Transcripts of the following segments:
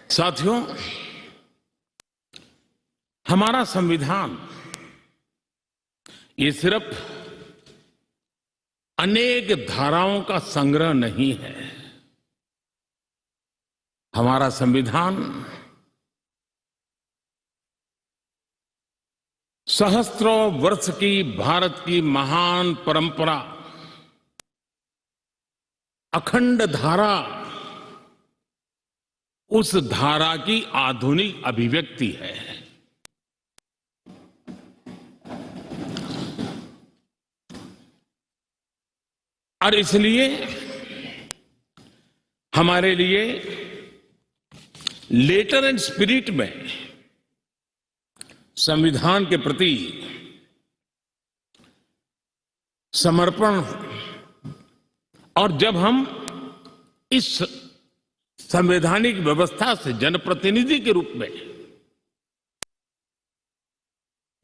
साथियों, हमारा संविधान ये सिर्फ अनेक धाराओं का संग्रह नहीं है। हमारा संविधान सहस्त्रों वर्ष की भारत की महान परंपरा, अखंड धारा, उस धारा की आधुनिक अभिव्यक्ति है। और इसलिए हमारे लिए लेटर एंड स्पिरिट में संविधान के प्रति समर्पण, और जब हम इस संवैधानिक व्यवस्था से जनप्रतिनिधि के रूप में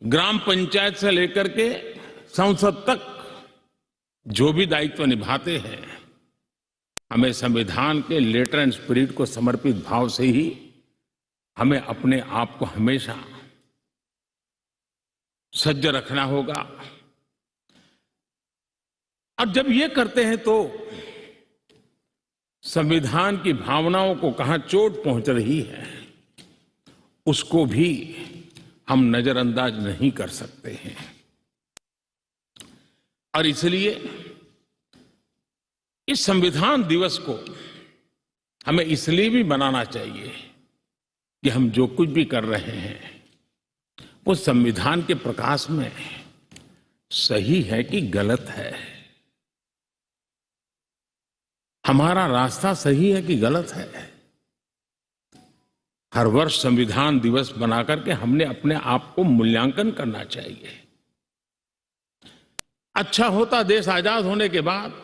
ग्राम पंचायत से लेकर के संसद तक जो भी दायित्व निभाते हैं, हमें संविधान के लेटर एंड स्पिरिट को समर्पित भाव से ही हमें अपने आप को हमेशा सज्ज रखना होगा। और जब ये करते हैं तो संविधान की भावनाओं को कहां चोट पहुंच रही है, उसको भी हम नजरअंदाज नहीं कर सकते हैं। और इसलिए इस संविधान दिवस को हमें इसलिए भी मनाना चाहिए कि हम जो कुछ भी कर रहे हैं वो संविधान के प्रकाश में सही है कि गलत है, हमारा रास्ता सही है कि गलत है। हर वर्ष संविधान दिवस बना करके हमने अपने आप को मूल्यांकन करना चाहिए। अच्छा होता देश आजाद होने के बाद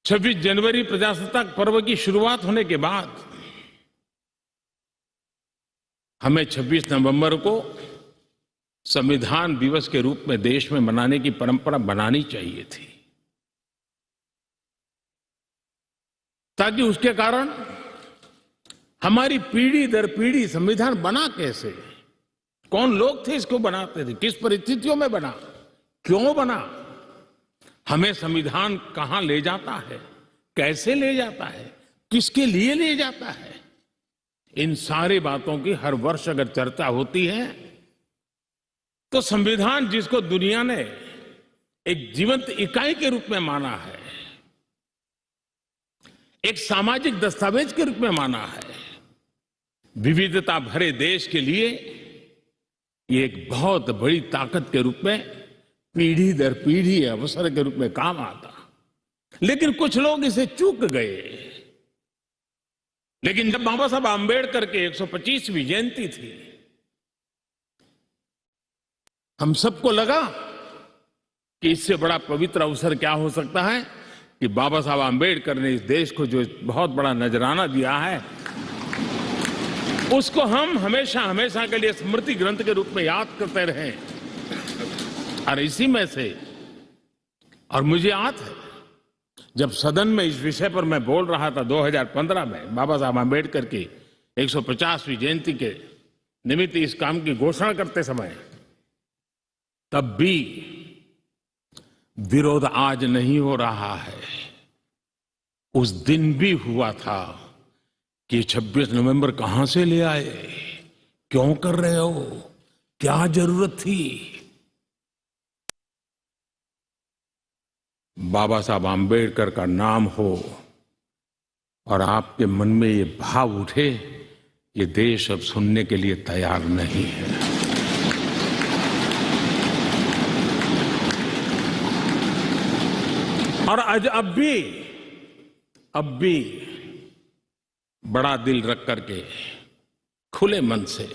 26 जनवरी प्रजासत्ताक पर्व की शुरुआत होने के बाद हमें 26 नवंबर को संविधान दिवस के रूप में देश में मनाने की परंपरा बनानी चाहिए थी, ताकि उसके कारण हमारी पीढ़ी दर पीढ़ी संविधान बना कैसे, कौन लोग थे इसको बनाते थे, किस परिस्थितियों में बना, क्यों बना, हमें संविधान कहां ले जाता है, कैसे ले जाता है, किसके लिए ले जाता है, इन सारी बातों की हर वर्ष अगर चर्चा होती है तो संविधान जिसको दुनिया ने एक जीवंत इकाई के रूप में माना है, एक सामाजिक दस्तावेज के रूप में माना है, विविधता भरे देश के लिए ये एक बहुत बड़ी ताकत के रूप में पीढ़ी दर पीढ़ी अवसर के रूप में काम आता। लेकिन कुछ लोग इसे चूक गए। लेकिन जब बाबा साहब आंबेडकर के 125वीं जयंती थी, हम सबको लगा कि इससे बड़ा पवित्र अवसर क्या हो सकता है कि बाबा साहब आंबेडकर ने इस देश को जो बहुत बड़ा नजराना दिया है, उसको हम हमेशा हमेशा के लिए स्मृति ग्रंथ के रूप में याद करते रहे। और इसी में से, और मुझे याद है जब सदन में इस विषय पर मैं बोल रहा था 2015 में, बाबा साहब आंबेडकर की 150वीं जयंती के निमित्त इस काम की घोषणा करते समय, तब भी विरोध आज नहीं हो रहा है, उस दिन भी हुआ था कि 26 नवंबर कहां से ले आए, क्यों कर रहे हो, क्या जरूरत थी। बाबा साहब आंबेडकर का नाम हो और आपके मन में ये भाव उठे, ये देश अब सुनने के लिए तैयार नहीं है। और आज अब भी बड़ा दिल रख करके खुले मन से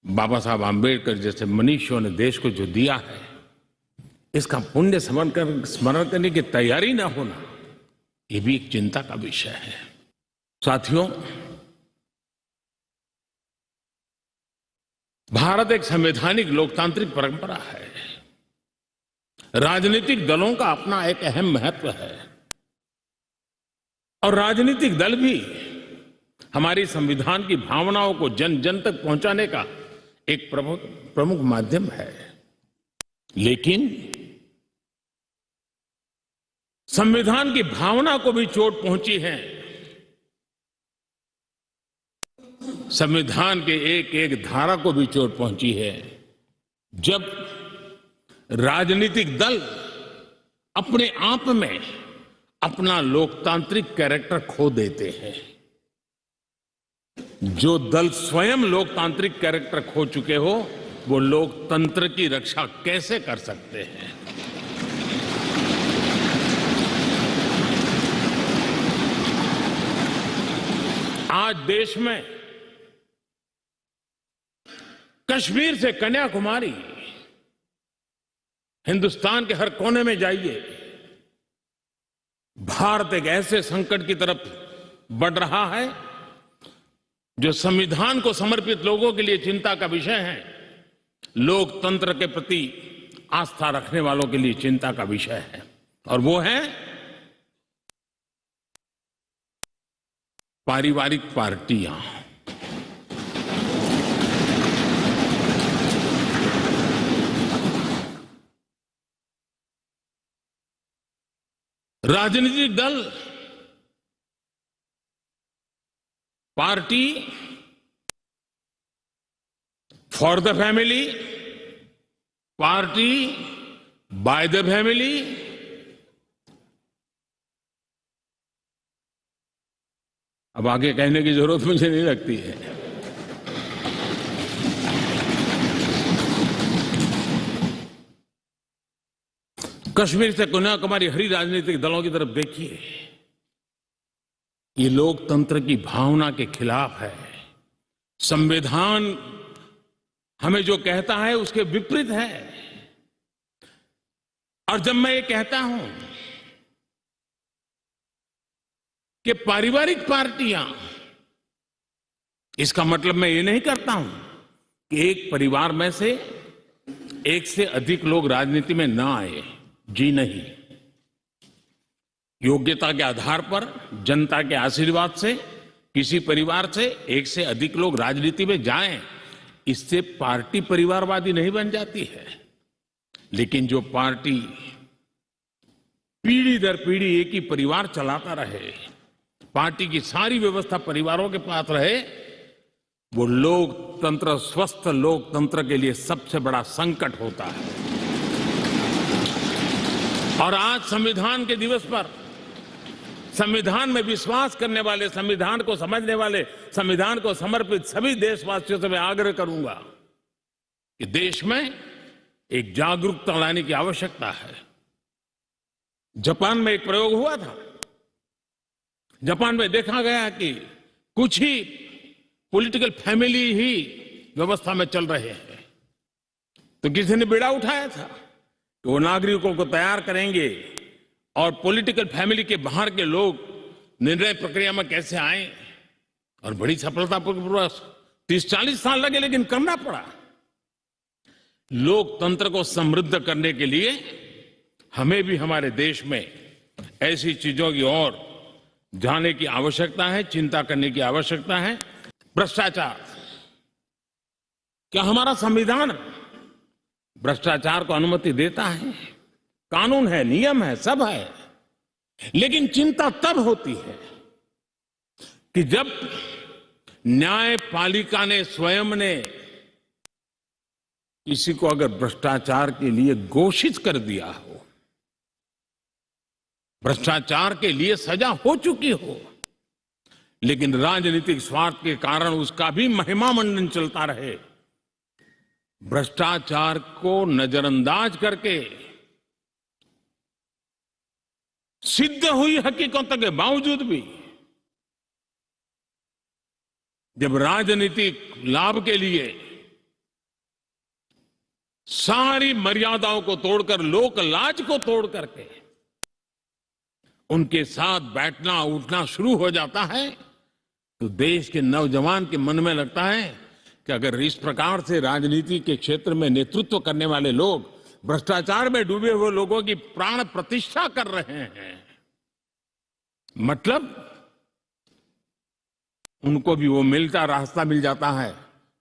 बाबा साहब आंबेडकर जैसे मनीषियों ने देश को जो दिया है, इसका पुण्य स्मरण करने की तैयारी ना होना, ये भी एक चिंता का विषय है। साथियों, भारत एक संवैधानिक लोकतांत्रिक परंपरा है। राजनीतिक दलों का अपना एक अहम महत्व है। और राजनीतिक दल भी हमारी संविधान की भावनाओं को जन जन तक पहुंचाने का एक प्रमुख माध्यम है। लेकिन संविधान की भावना को भी चोट पहुंची है। संविधान के एक एक धारा को भी चोट पहुंची है जब राजनीतिक दल अपने आप में अपना लोकतांत्रिक कैरेक्टर खो देते हैं। जो दल स्वयं लोकतांत्रिक कैरेक्टर खो चुके हो वो लोकतंत्र की रक्षा कैसे कर सकते हैं? आज देश में कश्मीर से कन्याकुमारी, हिंदुस्तान के हर कोने में जाइए, भारत एक ऐसे संकट की तरफ बढ़ रहा है जो संविधान को समर्पित लोगों के लिए चिंता का विषय है, लोकतंत्र के प्रति आस्था रखने वालों के लिए चिंता का विषय है। और वो है पारिवारिक पार्टियां। राजनीतिक दल, party for the family, party by the family, अब आगे कहने की जरूरत मुझे नहीं लगती है। कश्मीर से कन्याकुमारी हरी राजनीतिक दलों की तरफ देखिए, ये लोकतंत्र की भावना के खिलाफ है। संविधान हमें जो कहता है उसके विपरीत है। और जब मैं ये कहता हूं कि पारिवारिक पार्टियां, इसका मतलब मैं ये नहीं करता हूं कि एक परिवार में से एक से अधिक लोग राजनीति में ना आए। जी नहीं, योग्यता के आधार पर, जनता के आशीर्वाद से किसी परिवार से एक से अधिक लोग राजनीति में जाएं, इससे पार्टी परिवारवादी नहीं बन जाती है। लेकिन जो पार्टी पीढ़ी दर पीढ़ी एक ही परिवार चलाता रहे, पार्टी की सारी व्यवस्था परिवारों के पास रहे, वो लोकतंत्र, स्वस्थ लोकतंत्र के लिए सबसे बड़ा संकट होता है। और आज संविधान के दिवस पर संविधान में विश्वास करने वाले, संविधान को समझने वाले, संविधान को समर्पित सभी देशवासियों से मैं आग्रह करूंगा कि देश में एक जागरूकता लाने की आवश्यकता है। जापान में एक प्रयोग हुआ था। जापान में देखा गया कि कुछ ही पॉलिटिकल फैमिली ही व्यवस्था में चल रहे हैं, तो किसी ने बीड़ा उठाया था कि वो नागरिकों को तैयार करेंगे और पॉलिटिकल फैमिली के बाहर के लोग निर्णय प्रक्रिया में कैसे आए। और बड़ी सफलतापूर्वक 30-40 साल लगे, लेकिन करना पड़ा। लोकतंत्र को समृद्ध करने के लिए हमें भी हमारे देश में ऐसी चीजों की ओर जाने की आवश्यकता है, चिंता करने की आवश्यकता है। भ्रष्टाचार, क्या हमारा संविधान भ्रष्टाचार को अनुमति देता है? कानून है, नियम है, सब है। लेकिन चिंता तब होती है कि जब न्यायपालिका ने स्वयं ने किसी को अगर भ्रष्टाचार के लिए घोषित कर दिया हो, भ्रष्टाचार के लिए सजा हो चुकी हो, लेकिन राजनीतिक स्वार्थ के कारण उसका भी महिमा मंडन चलता रहे, भ्रष्टाचार को नजरअंदाज करके सिद्ध हुई हकीकतों के बावजूद भी जब राजनीतिक लाभ के लिए सारी मर्यादाओं को तोड़कर, लोक लाज को तोड़ करके उनके साथ बैठना उठना शुरू हो जाता है, तो देश के नौजवान के मन में लगता है कि अगर इस प्रकार से राजनीति के क्षेत्र में नेतृत्व करने वाले लोग भ्रष्टाचार में डूबे हुए लोगों की प्राण प्रतिष्ठा कर रहे हैं, मतलब उनको भी वो रास्ता मिल जाता है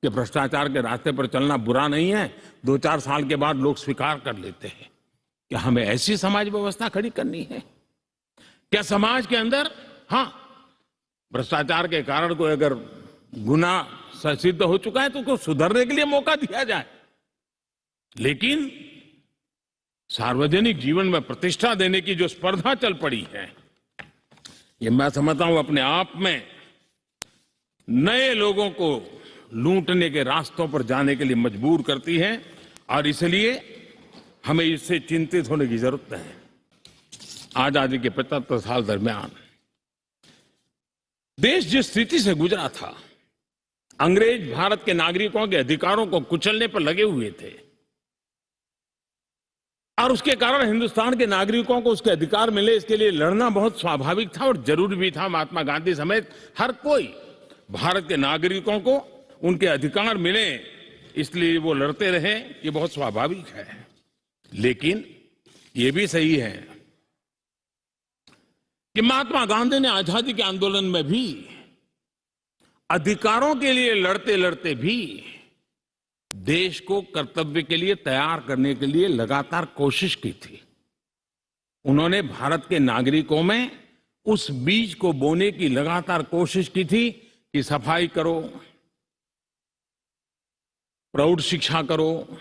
कि भ्रष्टाचार के रास्ते पर चलना बुरा नहीं है। 2-4 साल के बाद लोग स्वीकार कर लेते हैं कि हमें ऐसी समाज व्यवस्था खड़ी करनी है। क्या समाज के अंदर, हाँ, भ्रष्टाचार के कारण कोई अगर गुना सिद्ध हो चुका है तो उसको सुधरने के लिए मौका दिया जाए, लेकिन सार्वजनिक जीवन में प्रतिष्ठा देने की जो स्पर्धा चल पड़ी है, ये मैं समझता हूं अपने आप में नए लोगों को लूटने के रास्तों पर जाने के लिए मजबूर करती है, और इसलिए हमें इससे चिंतित होने की जरूरत है। आजादी के 75 साल दरमियान देश जिस स्थिति से गुजरा था, अंग्रेज भारत के नागरिकों के अधिकारों को कुचलने पर लगे हुए थे, और उसके कारण हिंदुस्तान के नागरिकों को उसके अधिकार मिले, इसके लिए लड़ना बहुत स्वाभाविक था और जरूरी भी था। महात्मा गांधी समेत हर कोई भारत के नागरिकों को उनके अधिकार मिले, इसलिए वो लड़ते रहे, ये बहुत स्वाभाविक है। लेकिन ये भी सही है कि महात्मा गांधी ने आजादी के आंदोलन में भी अधिकारों के लिए लड़ते लड़ते भी देश को कर्तव्य के लिए तैयार करने के लिए लगातार कोशिश की थी। उन्होंने भारत के नागरिकों में उस बीज को बोने की लगातार कोशिश की थी कि सफाई करो, प्रौढ़ शिक्षा करो,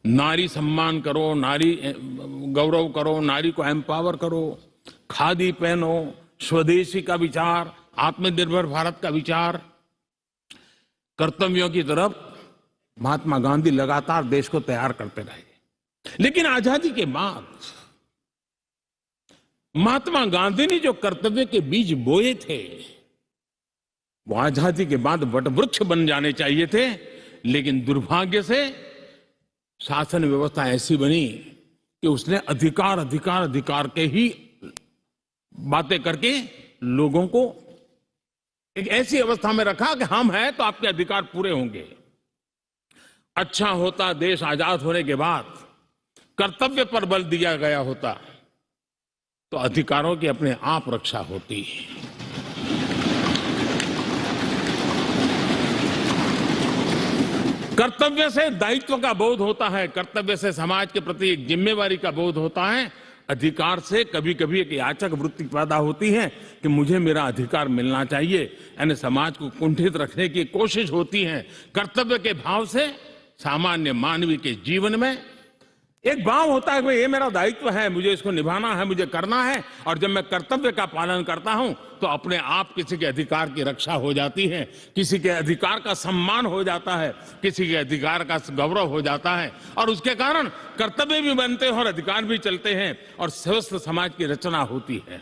नारी सम्मान करो, नारी गौरव करो, नारी को एम्पावर करो, खादी पहनो, स्वदेशी का विचार, आत्मनिर्भर भारत का विचार, कर्तव्यों की तरफ महात्मा गांधी लगातार देश को तैयार करते रहे। लेकिन आजादी के बाद महात्मा गांधी ने जो कर्तव्य के बीज बोए थे, वो आजादी के बाद वटवृक्ष बन जाने चाहिए थे, लेकिन दुर्भाग्य से शासन व्यवस्था ऐसी बनी कि उसने अधिकार अधिकार अधिकार के ही बातें करके लोगों को एक ऐसी अवस्था में रखा कि हम हैं तो आपके अधिकार पूरे होंगे। अच्छा होता देश आजाद होने के बाद कर्तव्य पर बल दिया गया होता तो अधिकारों की अपने आप रक्षा होती। कर्तव्य से दायित्व का बोध होता है, कर्तव्य से समाज के प्रति एक जिम्मेवारी का बोध होता है। अधिकार से कभी कभी एक याचक वृत्ति पैदा होती है कि मुझे मेरा अधिकार मिलना चाहिए, यानी समाज को कुंठित रखने की कोशिश होती है। कर्तव्य के भाव से सामान्य मानवीय के जीवन में एक भाव होता है कि ये मेरा दायित्व है, मुझे इसको निभाना है, मुझे करना है, और जब मैं कर्तव्य का पालन करता हूं तो अपने आप किसी के अधिकार की रक्षा हो जाती है, किसी के अधिकार का सम्मान हो जाता है, किसी के अधिकार का गौरव हो जाता है, और उसके कारण कर्तव्य भी बनते हैं और अधिकार भी चलते हैं और स्वस्थ समाज की रचना होती है।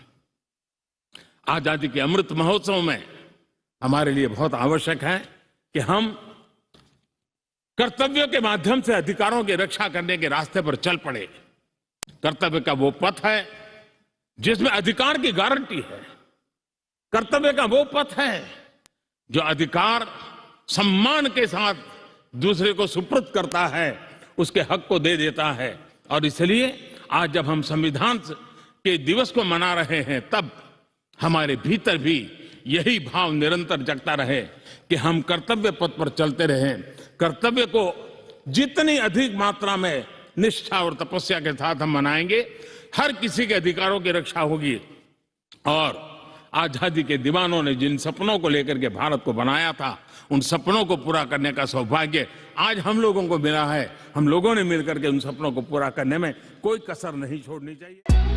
आजादी के अमृत महोत्सव में हमारे लिए बहुत आवश्यक है कि हम कर्तव्यों के माध्यम से अधिकारों की रक्षा करने के रास्ते पर चल पड़े। कर्तव्य का वो पथ है जिसमें अधिकार की गारंटी है। कर्तव्य का वो पथ है जो अधिकार सम्मान के साथ दूसरे को सुपुर्द करता है, उसके हक को दे देता है। और इसलिए आज जब हम संविधान के दिवस को मना रहे हैं, तब हमारे भीतर भी यही भाव निरंतर जगता रहे कि हम कर्तव्य पथ पर चलते रहें। कर्तव्य को जितनी अधिक मात्रा में निष्ठा और तपस्या के साथ हम मनाएंगे, हर किसी के अधिकारों की रक्षा होगी। और आजादी के दीवानों ने जिन सपनों को लेकर के भारत को बनाया था, उन सपनों को पूरा करने का सौभाग्य आज हम लोगों को मिला है। हम लोगों ने मिलकर के उन सपनों को पूरा करने में कोई कसर नहीं छोड़नी चाहिए।